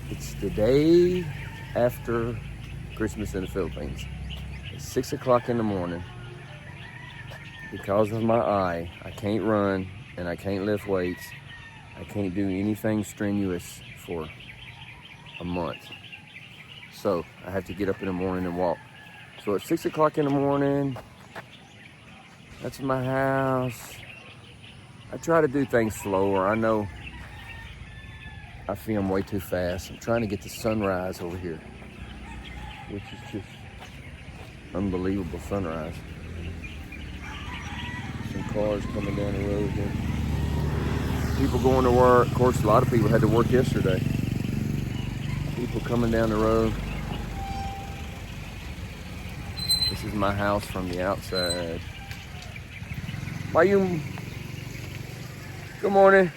It's the day after Christmas in the Philippines. It's 6 o'clock in the morning. Because of my eye, I can't run and I can't lift weights. I can't do anything strenuous for a month. So I have to get up in the morning and walk. So at 6 o'clock in the morning, that's my house. I try to do things slower. I know I film way too fast. I'm trying to get the sunrise over here, which is just unbelievable sunrise. Some cars coming down the road here. People going to work. Of course, a lot of people had to work yesterday. People coming down the road. This is my house from the outside. Mayum. Good morning.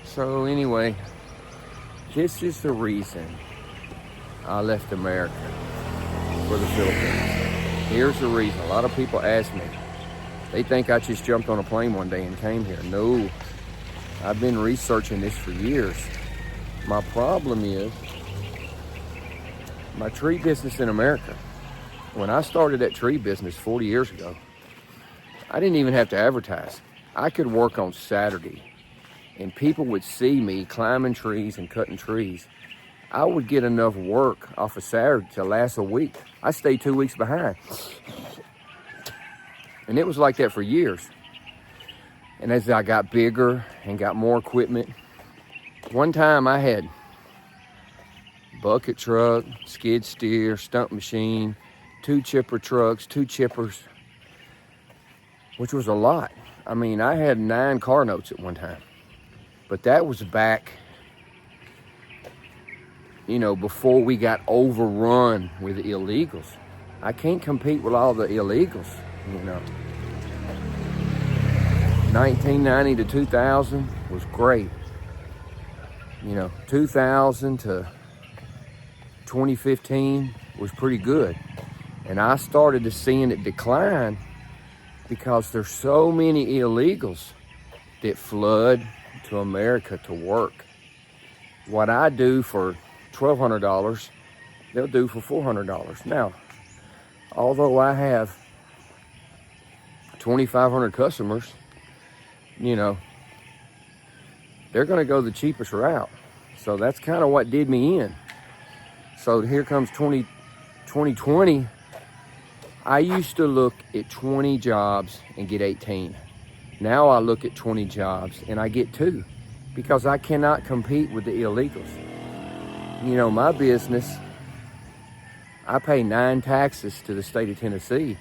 So anyway, this is the reason I left America for the Philippines. Here's the reason. A lot of people ask me. They think I just jumped on a plane one day and came here. No, I've been researching this for years. My problem is my tree business in America. When I started that tree business 40 years ago, I didn't even have to advertise. I could work on Saturday and people would see me climbing trees and cutting trees. I would get enough work off of Saturday to last a week. I stayed 2 weeks behind. And it was like that for years. And as I got bigger and got more equipment, one time I had bucket truck, skid steer, stump machine, 2 chipper trucks, 2 chippers, which was a lot. I mean, I had 9 car notes at one time. But that was back, before we got overrun with the illegals. I can't compete with all the illegals, 1990 to 2000 was great. 2000 to 2015 was pretty good. And I started to seeing it decline because there's so many illegals that flood to America to work. What I do for $1,200, they'll do for $400. Now, although I have 2,500 customers, they're going to go the cheapest route. So that's kind of what did me in. So here comes 2020. I used to look at 20 jobs and get 18. Now I look at 20 jobs and I get 2 because I cannot compete with the illegals. My business, I pay 9 taxes to the state of Tennessee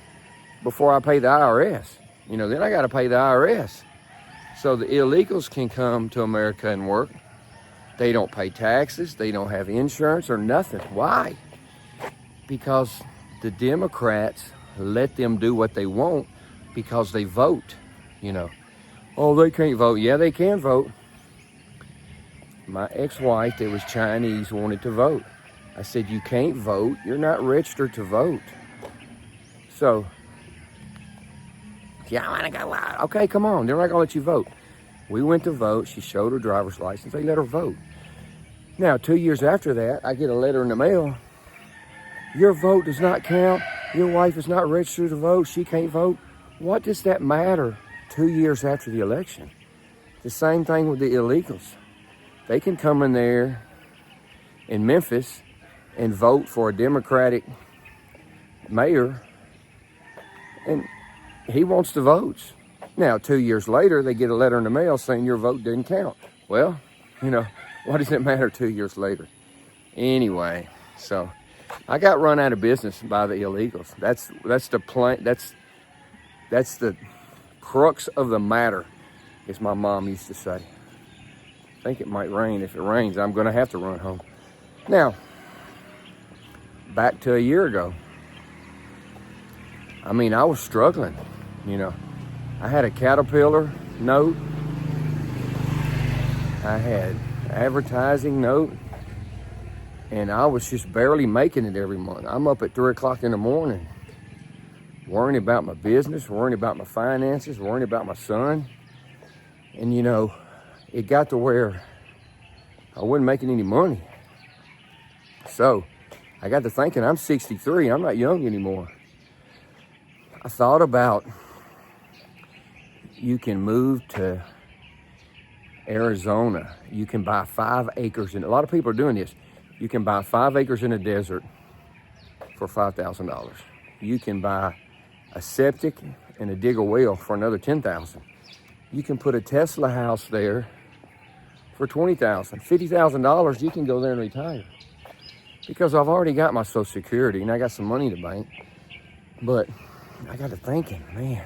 before I pay the IRS. Then I got to pay the IRS. So the illegals can come to America and work. They don't pay taxes. They don't have insurance or nothing. Why? Because the Democrats let them do what they want because they vote. Oh, they can't vote. Yeah, they can vote. My ex-wife that was Chinese wanted to vote. I said, you can't vote. You're not registered to vote. So, yeah, I want to go out. Okay, come on. They're not going to let you vote. We went to vote. She showed her driver's license. They let her vote. Now, 2 years after that, I get a letter in the mail. Your vote does not count. Your wife is not registered to vote. She can't vote. What does that matter 2 years after the election? The same thing with the illegals. They can come in there in Memphis and vote for a Democratic mayor, and he wants the votes. Now, 2 years later, they get a letter in the mail saying your vote didn't count. Well, what does it matter 2 years later? Anyway, so I got run out of business by the illegals. That's the crux of the matter, as my mom used to say. I think it might rain. If it rains, I'm going to have to run home. Now, back to a year ago. I was struggling, I had a Caterpillar note. I had advertising note. And I was just barely making it every month. I'm up at 3 o'clock in the morning, worrying about my business, worrying about my finances, worrying about my son. And you know, it got to where I wasn't making any money. So I got to thinking, I'm 63, I'm not young anymore. I thought about, you can move to Arizona. You can buy 5 acres, and a lot of people are doing this. You can buy 5 acres in a desert for $5,000. You can buy a septic and dig a well for another $10,000. You can put a Tesla house there for $20,000. $50,000, you can go there and retire. Because I've already got my Social Security and I got some money in the bank. But I got to thinking, man,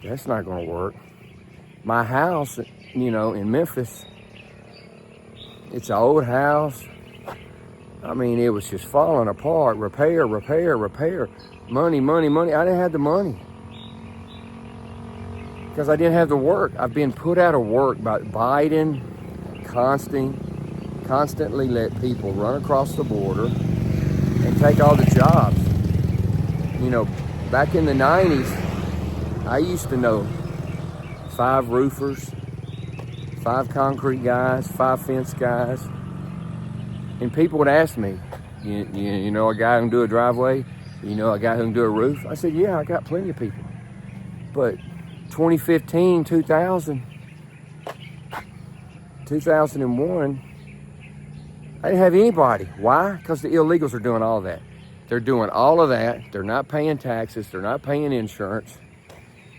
that's not going to work. My house, you know, in Memphis, it's an old house. I mean, it was just falling apart. Repair. Money. I didn't have the money. Because I didn't have the work. I've been put out of work by Biden constantly let people run across the border and take all the jobs. You know, back in the 90s, I used to know 5 roofers, 5 concrete guys, 5 fence guys. And people would ask me, you know a guy who can do a driveway? You know a guy who can do a roof? I said, yeah, I got plenty of people. But 2015, 2001, I didn't have anybody. Why? Because the illegals are doing all that. They're doing all of that. They're not paying taxes. They're not paying insurance.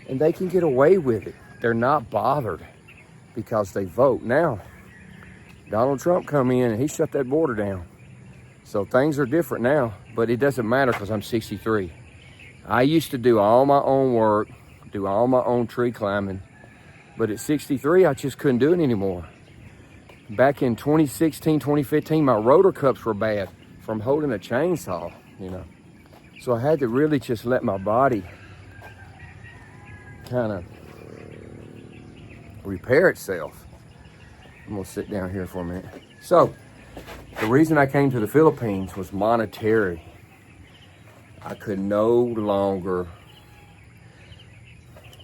And they can get away with it. They're not bothered because they vote. Now, Donald Trump come in and he shut that border down. So things are different now, but it doesn't matter because I'm 63. I used to do all my own work, do all my own tree climbing, but at 63, I just couldn't do it anymore. Back in 2016, 2015, my rotor cups were bad from holding a chainsaw, you know. So I had to really just let my body kind of repair itself. I'm gonna sit down here for a minute. So, the reason I came to the Philippines was monetary. I could no longer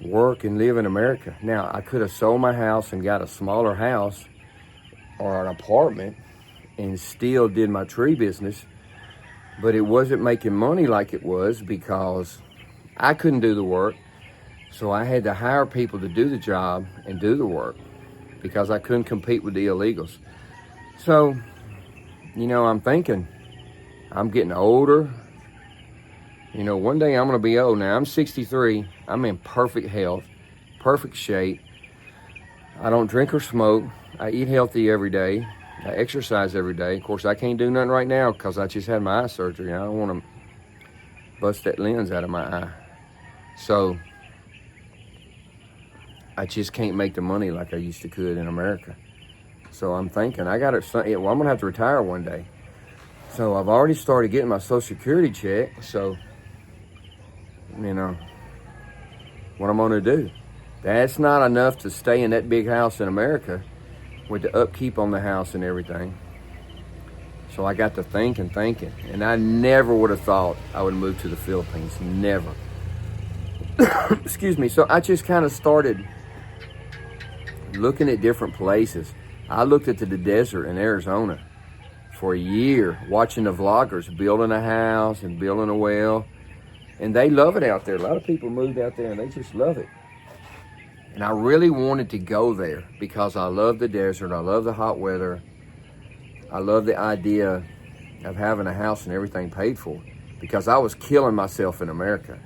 work and live in America. Now, I could have sold my house and got a smaller house or an apartment and still did my tree business, but it wasn't making money like it was because I couldn't do the work. So I had to hire people to do the job and do the work because I couldn't compete with the illegals. So, you know, I'm thinking, I'm getting older. You know, one day I'm gonna be old. Now, I'm 63. I'm in perfect health, perfect shape. I don't drink or smoke. I eat healthy every day. I exercise every day. Of course, I can't do nothing right now because I just had my eye surgery. I don't want to bust that lens out of my eye. So, I just can't make the money like I used to could in America. So I'm thinking, I'm gonna have to retire one day. So I've already started getting my Social Security check. So, you know, what I'm gonna do. That's not enough to stay in that big house in America with the upkeep on the house and everything. So I got to thinking. And I never would have thought I would move to the Philippines, never. Excuse me. So I just kind of started looking at different places. I looked at the desert in Arizona for a year, watching the vloggers building a house and building a well. And they love it out there. A lot of people moved out there and they just love it. And I really wanted to go there because I love the desert. I love the hot weather. I love the idea of having a house and everything paid for because I was killing myself in America.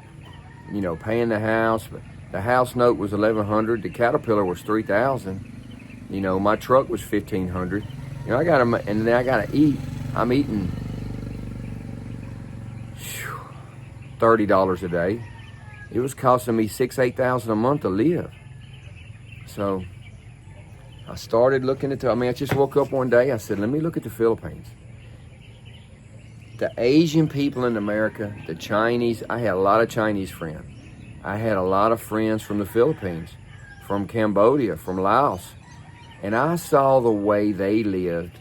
You know, paying the house. The house note was $1,100. The Caterpillar was $3,000. You know, my truck was $1,500. You know, and then I gotta eat. I'm eating $30 a day. It was costing me $6,000-8,000 a month to live. So I started looking at I just woke up one day. I said, let me look at the Philippines. The Asian people in America, the Chinese, I had a lot of Chinese friends. I had a lot of friends from the Philippines, from Cambodia, from Laos. And I saw the way they lived.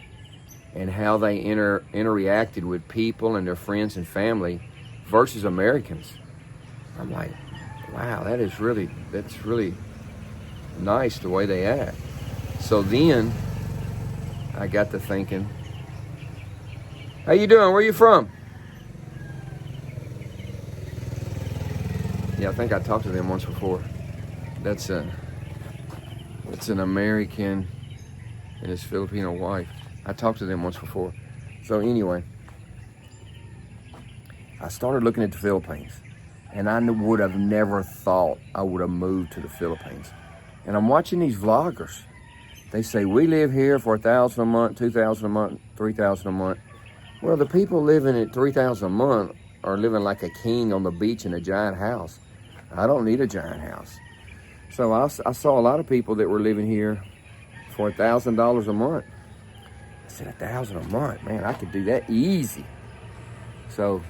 and how they interacted with people and their friends and family versus Americans. I'm like, wow, that's really nice the way they act. So then I got to thinking, how you doing? Where you from? Yeah, I think I talked to them once before. It's an American and his Filipino wife. I talked to them once before. So anyway, I started looking at the Philippines, and I would have never thought I would have moved to the Philippines. And I'm watching these vloggers. They say, we live here for $1,000 a month, $2,000 a month, $3,000 a month. Well, the people living at $3,000 a month are living like a king on the beach in a giant house. I don't need a giant house. So I saw a lot of people that were living here for $1,000 a month. I said, $1,000 a month, man, I could do that easy. So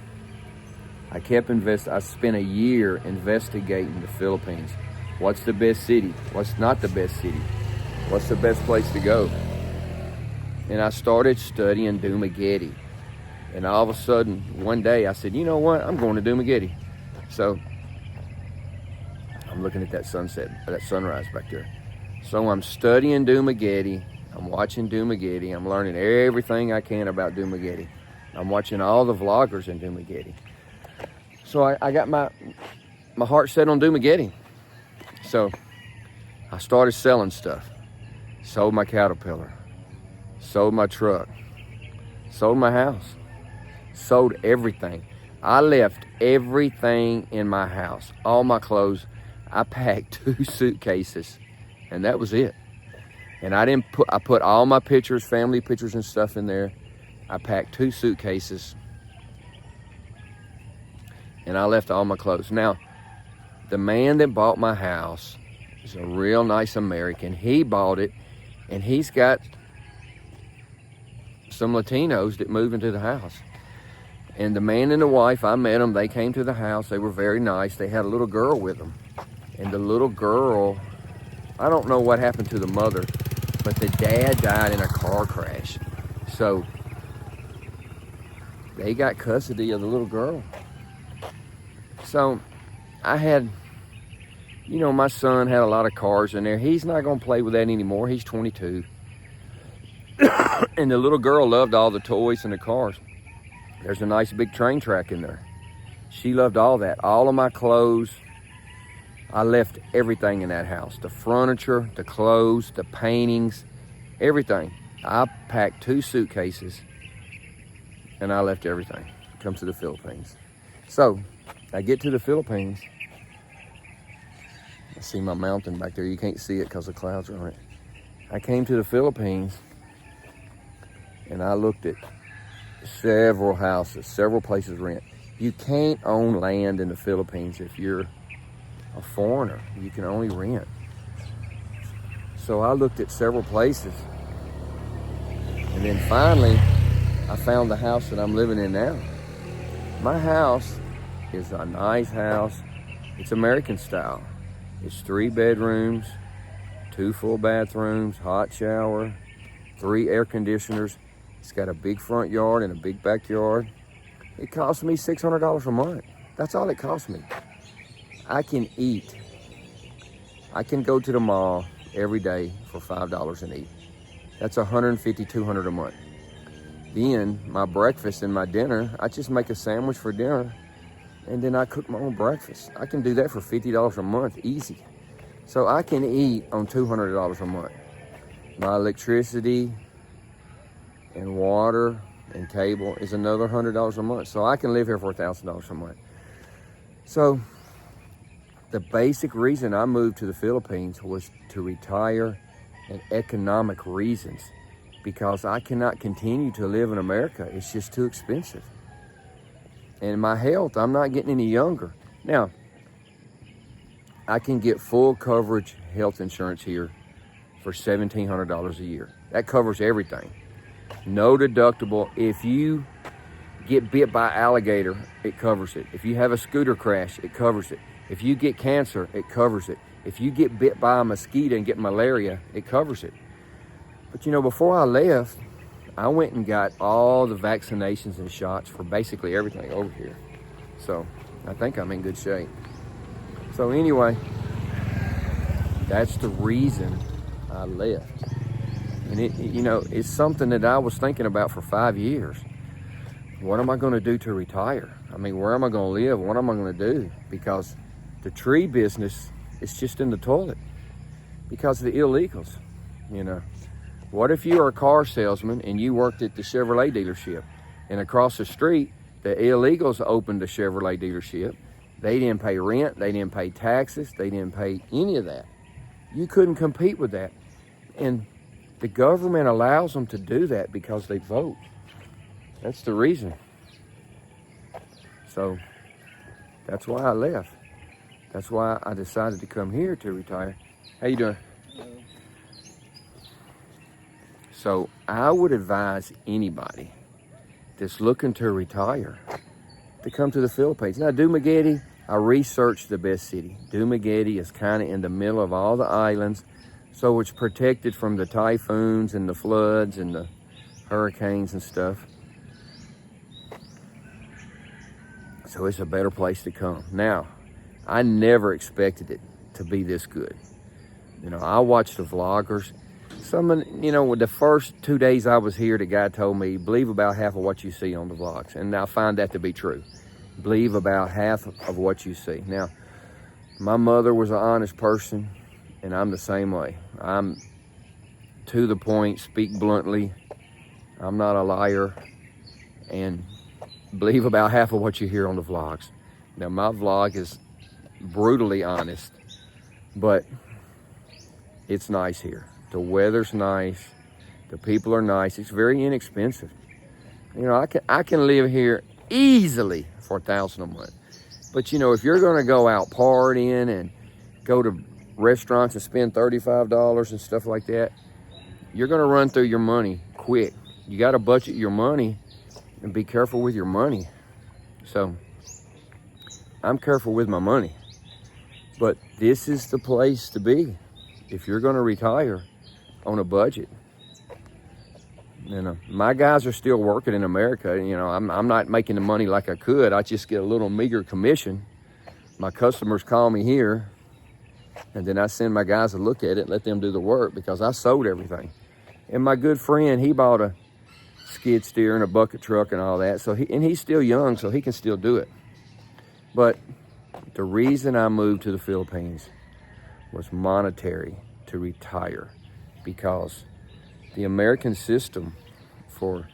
I kept investing. I spent a year investigating the Philippines. What's the best city? What's not the best city? What's the best place to go? And I started studying Dumaguete. And all of a sudden, one day I said, you know what? I'm going to Dumaguete. So I'm looking at that sunset, that sunrise back there. So I'm studying Dumaguete. I'm watching Dumaguete. I'm learning everything I can about Dumaguete. I'm watching all the vloggers in Dumaguete. So I got my heart set on Dumaguete. So I started selling stuff. Sold my Caterpillar. Sold my truck. Sold my house. Sold everything. I left everything in my house. All my clothes. I packed 2 suitcases. And that was it. And I put all my pictures, family pictures and stuff in there. I packed 2 suitcases. And I left all my clothes. Now, the man that bought my house is a real nice American. He bought it, and he's got some Latinos that move into the house. And the man and the wife, I met them. They came to the house. They were very nice. They had a little girl with them. And the little girl, I don't know what happened to the mother, but the dad died in a car crash. So they got custody of the little girl. So I had, you know, my son had a lot of cars in there. He's not going to play with that anymore. He's 22. And the little girl loved all the toys and the cars. There's a nice big train track in there. She loved all that. All of my clothes. I left everything in that house. The furniture, the clothes, the paintings, everything. I packed 2 suitcases and I left everything. Come to the Philippines. So I get to the Philippines. I see my mountain back there. You can't see it because the clouds are on it. I came to the Philippines and I looked at several houses, several places to rent. You can't own land in the Philippines if you're a foreigner. You can only rent. So I looked at several places. And then finally, I found the house that I'm living in now. My house is a nice house. It's American style. It's 3 bedrooms, 2 full bathrooms, hot shower, 3 air conditioners. It's got a big front yard and a big backyard. It cost me $600 a month. That's all it cost me. I can eat. I can go to the mall every day for $5 and eat. That's $150, $200 a month. Then my breakfast and my dinner, I just make a sandwich for dinner and then I cook my own breakfast. I can do that for $50 a month, easy. So I can eat on $200 a month. My electricity and water and cable is another $100 a month. So I can live here for $1,000 a month. So the basic reason I moved to the Philippines was to retire and economic reasons, because I cannot continue to live in America. It's just too expensive. And my health, I'm not getting any younger. Now, I can get full coverage health insurance here for $1,700 a year. That covers everything. No deductible. If you get bit by an alligator, it covers it. If you have a scooter crash, it covers it. If you get cancer, it covers it. If you get bit by a mosquito and get malaria, it covers it. But you know, before I left, I went and got all the vaccinations and shots for basically everything over here. So I think I'm in good shape. So anyway, that's the reason I left. And it's something that I was thinking about for 5 years. What am I going to do to retire? I mean, where am I going to live? What am I going to do? Because the tree business is just in the toilet because of the illegals, What if you are a car salesman and you worked at the Chevrolet dealership, and across the street, the illegals opened a Chevrolet dealership? They didn't pay rent, they didn't pay taxes, they didn't pay any of that. You couldn't compete with that. And the government allows them to do that because they vote. That's the reason. So that's why I left. That's why I decided to come here to retire. How you doing? So I would advise anybody that's looking to retire to come to the Philippines. Now, Dumaguete, I researched the best city. Dumaguete is kind of in the middle of all the islands, so it's protected from the typhoons and the floods and the hurricanes and stuff. So it's a better place to come. Now, I never expected it to be this good. I watched the vloggers. With the first 2 days I was here, the guy told me, believe about half of what you see on the vlogs. And I find that to be true. Believe about half of what you see. Now, my mother was an honest person, and I'm the same way. I'm to the point, speak bluntly. I'm not a liar. And believe about half of what you hear on the vlogs. Now, my vlog is brutally honest, but it's nice here. The weather's nice. The people are nice. It's very inexpensive. I can live here easily for $1,000 a month. But if you're going to go out partying and go to restaurants and spend $35 and stuff like that, you're going to run through your money quick. You got to budget your money and be careful with your money. So I'm careful with my money. But this is the place to be if you're going to retire on a budget. My guys are still working in America. I'm not making the money like I could. I just get a little meager commission. My customers call me here, and then I send my guys to look at it, let them do the work, because I sold everything. And my good friend, he bought a skid steer and a bucket truck and all that. So he's still young, so he can still do it. But the reason I moved to the Philippines was monetary, to retire, because the American system for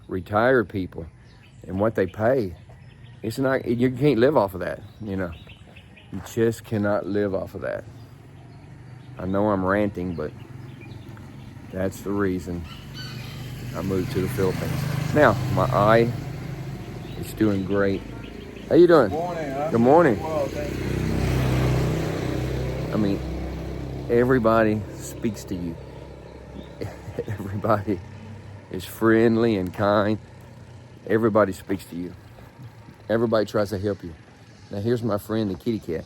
retired people and what they pay, it's not, you can't live off of that. You just cannot live off of that. I know I'm ranting, but that's the reason I moved to the Philippines. Now, my eye is doing great. How you doing? Good morning. Good morning. Well, thank you. I mean, everybody speaks to you. Everybody is friendly and kind. Everybody speaks to you. Everybody tries to help you. Now here's my friend, the kitty cat.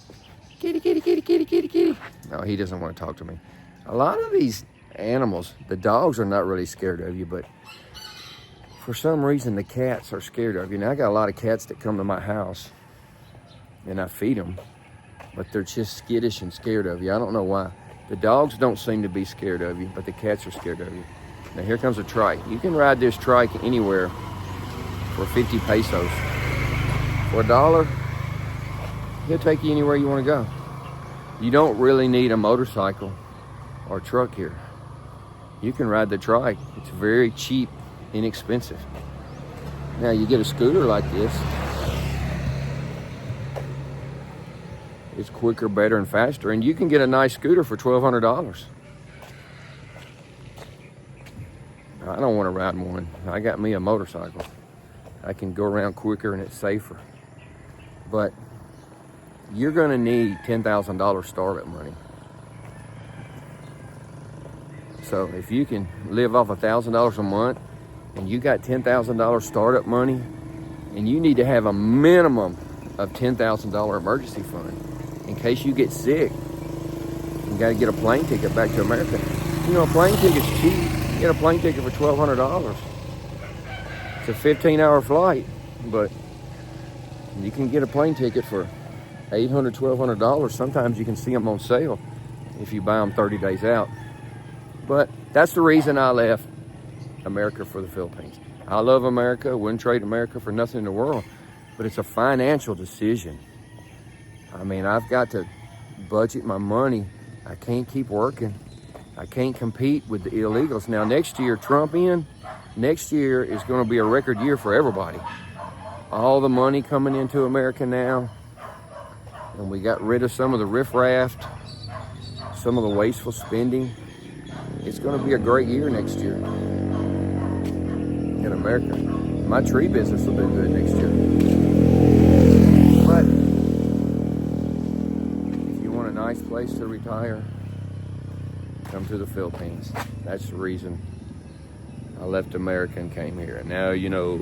Kitty, kitty, kitty, kitty, kitty, kitty. No, he doesn't want to talk to me. A lot of these animals, the dogs are not really scared of you, but for some reason the cats are scared of you. Now I got a lot of cats that come to my house and I feed them, but they're just skittish and scared of you. I don't know why. The dogs don't seem to be scared of you, but the cats are scared of you. Now here comes a trike. You can ride this trike anywhere for 50 pesos. For $1, he'll take you anywhere you want to go. You don't really need a motorcycle or truck here. You can ride the trike. It's very cheap, inexpensive. Now you get a scooter like this, it's quicker, better, and faster, and you can get a nice scooter for $1,200. I don't want to ride one. I got me a motorcycle. I can go around quicker and it's safer. But you're going to need $10,000 startup money. So if you can live off $1,000 a month and you got $10,000 startup money, and you need to have a minimum of $10,000 emergency fund in case you get sick. You got to get a plane ticket back to America. A plane ticket's cheap. get a plane ticket for $1,200. It's a 15-hour flight, but you can get a plane ticket for $800, $1,200. Sometimes you can see them on sale if you buy them 30 days out. But that's the reason I left America for the Philippines. I love America, wouldn't trade America for nothing in the world, but it's a financial decision. I mean, I've got to budget my money. I can't keep working. I can't compete with the illegals. Now, next year, Trump next year is going to be a record year for everybody. All the money coming into America now, and we got rid of some of the riffraff, some of the wasteful spending. It's going to be a great year next year in America. My tree business will do good next year. But if you want a nice place to retire, come to the Philippines. That's the reason I left America and came here. And now you know.